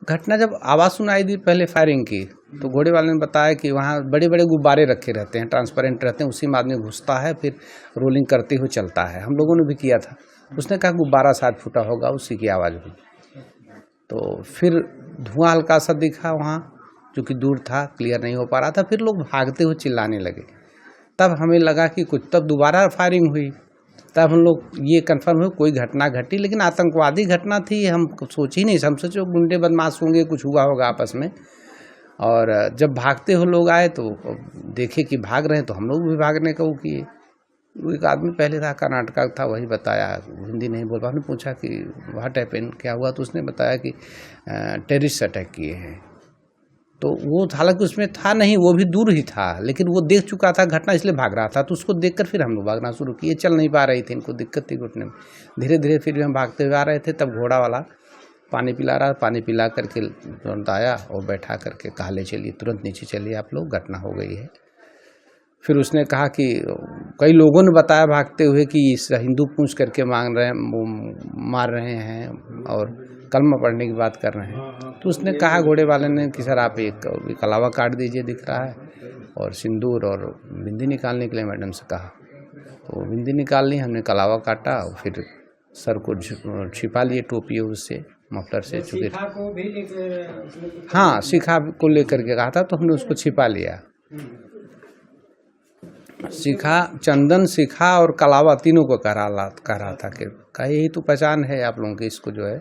घटना जब आवाज़ सुनाई दी पहले फायरिंग की, तो घोड़े वाले ने बताया कि वहाँ बड़े बड़े गुब्बारे रखे रहते हैं, ट्रांसपेरेंट रहते हैं, उसी में आदमी घुसता है फिर रोलिंग करते हुए चलता है। हम लोगों ने भी किया था। उसने कहा गुब्बारा शायद फूटा होगा, उसी की आवाज़ हुई। तो फिर धुआं हल्का सा दिखा वहाँ, जो कि दूर था, क्लियर नहीं हो पा रहा था। फिर लोग भागते हुए चिल्लाने लगे। तब हमें लगा कि कुछ, तब दोबारा फायरिंग हुई। तब हम लोग ये कंफर्म हुए कोई घटना घटी, लेकिन आतंकवादी घटना थी हम सोच ही नहीं। हम सोचे गुंडे बदमाश होंगे, कुछ हुआ होगा आपस में। और जब भागते हुए लोग आए तो देखे कि भाग रहे हैं, तो हम लोग भी भागने का वो किए। एक आदमी पहले था, कर्नाटक का था, वही बताया, हिंदी नहीं बोल पा। हमने पूछा कि व्हाट हैपेंड, क्या हुआ, तो उसने बताया कि टेररिस्ट अटैक किए हैं। तो वो हालांकि उसमें था नहीं, वो भी दूर ही था, लेकिन वो देख चुका था घटना, इसलिए भाग रहा था। तो उसको देखकर फिर हम लोग भागना शुरू किए। चल नहीं पा रही थी, इनको दिक्कत थी घुटने में। धीरे धीरे फिर भी हम भागते हुए आ रहे थे। तब घोड़ा वाला पानी पिला रहा, पानी पिला करके तुरंत आया और बैठा करके कहा ले चलिए, तुरंत नीचे चलिए आप लोग, घटना हो गई है। फिर उसने कहा कि कई लोगों ने बताया भागते हुए कि इस हिंदू पूछ करके मार रहे हैं और कलमा पढ़ने की बात कर रहे हैं। तो उसने कहा घोड़े वाले ने कि सर आप एक कलावा काट दीजिए, दिख रहा है, और सिंदूर और बिंदी निकालने के लिए मैडम से कहा। तो बिंदी निकाल ली, हमने कलावा काटा और फिर सर को छिपा लिए टोपी उससे, मफलर से। चूँकि हाँ, शिखा को लेकर के कहा था, तो हमने उसको छिपा लिया। शिखा, चंदन, शिखा और कलावा तीनों को कह रहा था कि यही तो पहचान है आप लोगों की, इसको जो है।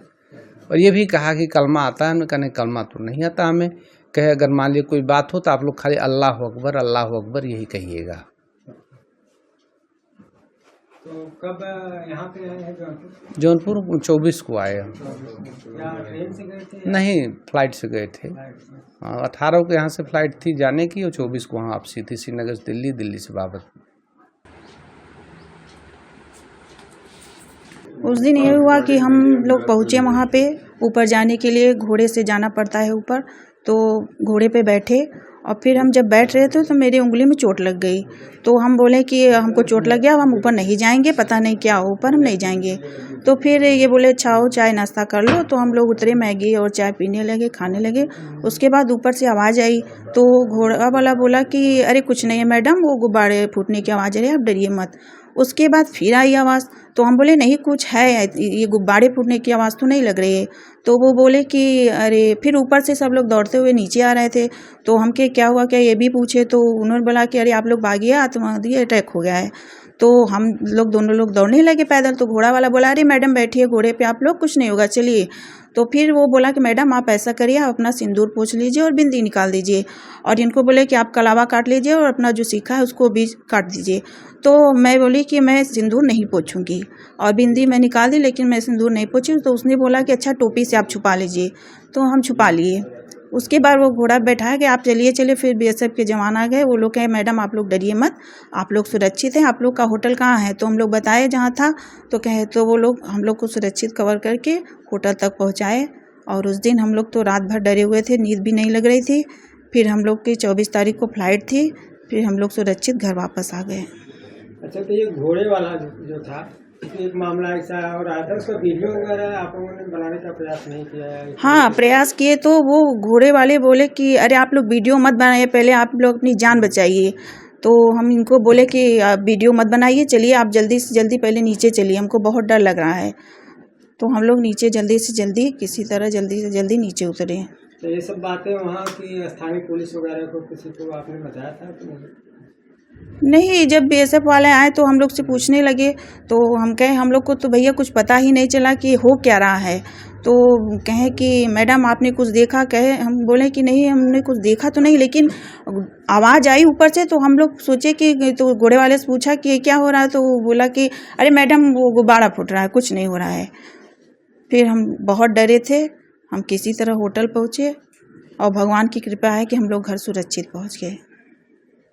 और ये भी कहा कि कलमा आता है। हमने कहा नहीं, कलमा तो नहीं आता हमें। कहे अगर मान लीजिए कोई बात हो तो आप लोग खाली अल्लाह अकबर, अल्लाह अकबर यही कहिएगा। तो कब यहाँ पे आए हैं जौनपुर? 24 को आए हम। ट्रेन से गए थे? नहीं, फ्लाइट से गए थे। 18 को यहाँ से फ्लाइट थी जाने की, और 24 को वहाँ वापसी थी, श्रीनगर से दिल्ली, दिल्ली से वापस। उस दिन ये हुआ कि हम लोग पहुँचे वहाँ पे। ऊपर जाने के लिए घोड़े से जाना पड़ता है ऊपर, तो घोड़े पे बैठे और फिर हम जब बैठ रहे थे तो मेरी उंगली में चोट लग गई। तो हम बोले कि हमको चोट लग गया, अब हम ऊपर नहीं जाएंगे, पता नहीं क्या हो, ऊपर हम नहीं जाएंगे। तो फिर ये बोले अच्छा हो, चाय नाश्ता कर लो। तो हम लोग उतरे, मैगी और चाय पीने लगे, खाने लगे। उसके बाद ऊपर से आवाज़ आई, तो घोड़ा वाला बोला कि अरे कुछ नहीं है मैडम, वो गुब्बारे फूटने की आवाज़ आ रही है, आप डरिए मत। उसके बाद फिर आई आवाज़, तो हम बोले नहीं कुछ है, ये गुब्बारे फूटने की आवाज़ तो नहीं लग रही है। तो वो बोले कि अरे, फिर ऊपर से सब लोग दौड़ते हुए नीचे आ रहे थे। तो हम के क्या हुआ, क्या ये भी पूछे। तो उन्होंने बोला कि अरे आप लोग भागिए, आतंकवादी अटैक हो गया है। तो हम लोग दोनों लोग दौड़ने लगे पैदल। तो घोड़ा वाला बोला अरे मैडम बैठिए घोड़े पे, आप लोग, कुछ नहीं होगा, चलिए। तो फिर वो बोला कि मैडम आप ऐसा करिए, आप अपना सिंदूर पोंछ लीजिए और बिंदी निकाल दीजिए, और इनको बोले कि आप कलावा काट लीजिए और अपना जो सीखा है उसको भी काट दीजिए। तो मैं बोली कि मैं सिंदूर नहीं पोंछूंगी, और बिंदी मैं निकाल दी, लेकिन मैं सिंदूर नहीं पोंछी। तो उसने बोला कि अच्छा टोपी से आप छुपा लीजिए। तो हम छुपा लिए। उसके बाद वो घोड़ा बैठा के आप चलिए चलिए। फिर बीएसएफ के जवान आ गए। वो लोग कहे मैडम आप लोग डरिए मत, आप लोग सुरक्षित हैं, आप लोग का होटल कहाँ है। तो हम लोग बताए जहाँ था। तो कहे, तो वो लोग हम लोग को सुरक्षित कवर करके होटल तक पहुँचाए। और उस दिन हम लोग तो रात भर डरे हुए थे, नींद भी नहीं लग रही थी। फिर हम लोग की 24 तारीख को फ्लाइट थी, फिर हम लोग सुरक्षित घर वापस आ गए। अच्छा, तो ये घोड़े वाला जो था, एक मामला ऐसा और आया था, उसका वीडियो वगैरह आप लोगों ने बनाने का प्रयास नहीं किया है? हाँ, प्रयास किए। तो वो घोड़े वाले बोले कि अरे आप लोग वीडियो मत बनाइए, पहले आप लोग अपनी जान बचाइए। तो हम इनको बोले कि आप वीडियो मत बनाइए, चलिए आप जल्दी से जल्दी पहले नीचे चलिए, हमको बहुत डर लग रहा है। तो हम लोग नीचे जल्दी से जल्दी, किसी तरह जल्दी से जल्दी नीचे उतरे। तो ये सब बातें वहाँ की स्थानीय पुलिस वगैरह को किसी को आपने बताया था तो? नहीं, जब बीएसएफ वाले आए तो हम लोग से पूछने लगे। तो हम कहे हम लोग को तो भैया कुछ पता ही नहीं चला कि हो क्या रहा है। तो कहे कि मैडम आपने कुछ देखा? कहे, हम बोले कि नहीं हमने कुछ देखा तो नहीं, लेकिन आवाज़ आई ऊपर से। तो हम लोग सोचे कि, तो घोड़े वाले से पूछा कि क्या हो रहा है। तो वो बोला कि अरे मैडम वो गुब्बारा फूट रहा है, कुछ नहीं हो रहा है। फिर हम बहुत डरे थे। हम किसी तरह होटल पहुँचे और भगवान की कृपा है कि हम लोग घर सुरक्षित पहुँच गए।